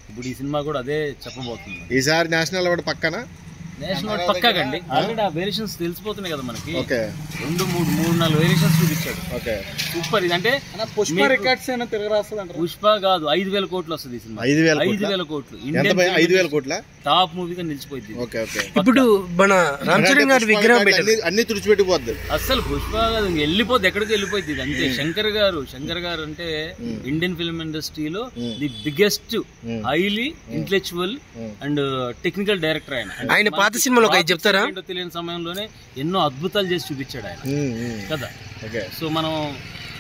ఇప్పుడు ఈ సినిమా కూడా అదే చెప్పబోతుంది. ఈసారి నేషనల్ అవార్డు పక్కన నేషనల్ పక్కాగండి. ఆల్రెడీ ఆ వేరియేషన్స్ తెలిసిపోతున్నాయి కదా మనకి. 2-3-4 వేరియేషన్స్ చూపించాడు. సూపర్. ఇదంటే పుష్ప రికార్డ్స్ అయినా తిరగరాస్తుంది. పుష్ప కాదు, 5,000 కోట్లు వస్తుంది ఈ సినిమా. 5,000 కోట్లు 5,000 కోట్ల టాప్ మూవీగా నిలిచిపోయింది. ఇప్పుడు మన రామ్ చరణ్ గారి విగ్రహం అన్ని తుడిచిపెట్టిపోద్ది. అసలు పుష్ప కాదు, వెళ్ళిపోద్ది, ఎక్కడికి వెళ్ళిపోయింది ఇది అంతే. శంకర్ గారు అంటే ఇండియన్ ఫిల్మ్ ఇండస్ట్రీలో the biggest highly intellectual and technical director. ఆయన పాత సినిమాలో చెప్తారా? తెలియని సమయంలోనే ఎన్నో అద్భుతాలు చేసి చూపించాడు ఆయన కదా. సో మనం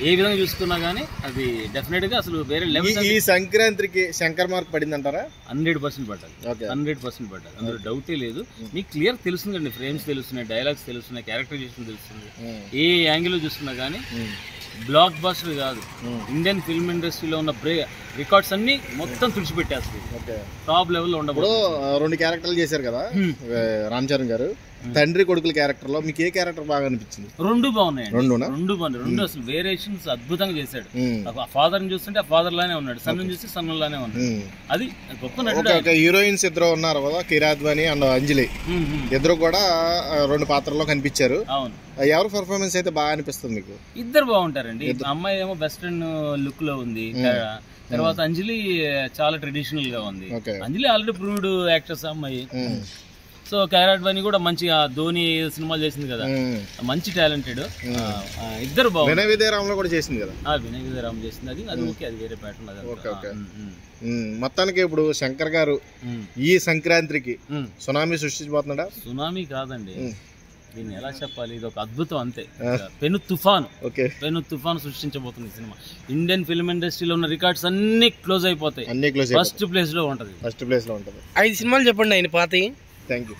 ఏ విధంగా చూసుకున్నా గానీ అది డెఫినెట్ గా అసలు వేరే లెవెల్. ఈ సంక్రాంతికి శంకర్ మార్క్ పడింది అంటారా? 100% పడ్డాలి. 100% పడ్డాలి, అందులో డౌటే లేదు. మీకు క్లియర్ తెలుస్తుందండి, ఫ్రేమ్స్ తెలుస్తున్నాయి, డైలాగ్స్ తెలుస్తున్నాయి, క్యారెక్టరైజేషన్ తెలుస్తుంది. ఏ యాంగిల్ లో చూస్తున్నా గానీ బ్లాక్ బస్టర్ కాదు, ఇండియన్ ఫిల్మ్ ఇండస్ట్రీలో ఉన్న రికార్డ్స్ అన్ని మొత్తం తుడిచిపెట్టేస్తుంది. టాప్ లెవెల్ లో ఉండదు. 2 క్యారెక్టర్లు చేశారు కదా రామ్ చరణ్ గారు, తండ్రి కొడుకుల క్యారెక్టర్ లో మీకు ఏ క్యారెక్టర్ బాగా అనిపించింది? 2 బాగున్నాయి. 2 బాగున్నాయి. 2 అసలు వేరియేషన్స్ అద్భుతంగా చేశాడు. ఫాదర్ ని చూస్తుంటే ఆ ఫాదర్ లానే ఉన్నాడు, సన్ ని చూస్తే సన్ లానే ఉన్నాడు. అది గొప్ప నటుడు. హీరోయిన్స్ ఇద్దరు ఉన్నారు కదా, కిరాద్వాని అండ్ అంజలి, ఇద్దరు కూడా 2 పాత్రల్లో కనిపించారు. అవును. ఎవరు పర్ఫార్మెన్స్ అయితే బాగా అనిపిస్తుంది మీకు? ఇద్దరు బాగుంటారండి. అమ్మాయి ఏమో వెస్ట్రన్ లుక్ లో ఉంది, తర్వాత అంజలి చాలా ట్రెడిషనల్ గా ఉంది. అంజలి ఆల్రెడీ ప్రూవ్డ్ యాక్ట్రెస్ అమ్మాయి. సో క్యారెట్వాని కూడా మంచిగా ధోని సినిమాలు చేసింది కదా, మంచి టాలెంటెడ్. ఇద్దరు బాగుంది. వినయ విజయరామ్ కూడా చేసింది కదా. వినయ విజయరామ్ చేసింది, అది ఓకే, అది వేరే ప్యాటర్న్. మొత్తానికి ఇప్పుడు శంకర్ గారు ఈ సంక్రాంతికి సునామీ సృష్టించబోతున్నాడా? సునామీ కాదండి, దీన్ని ఎలా చెప్పాలి, ఇది ఒక అద్భుతం అంతే. పెను తుఫాను సృష్టించబోతుంది ఈ సినిమా. ఇండియన్ ఫిల్మ్ ఇండస్ట్రీలో ఉన్న రికార్డ్స్ అన్ని క్లోజ్ అయిపోతాయి. ఫస్ట్ ప్లేస్ లో ఉంటది. 5 సినిమాలు చెప్పండి ఆయన పాతయి. Thank you.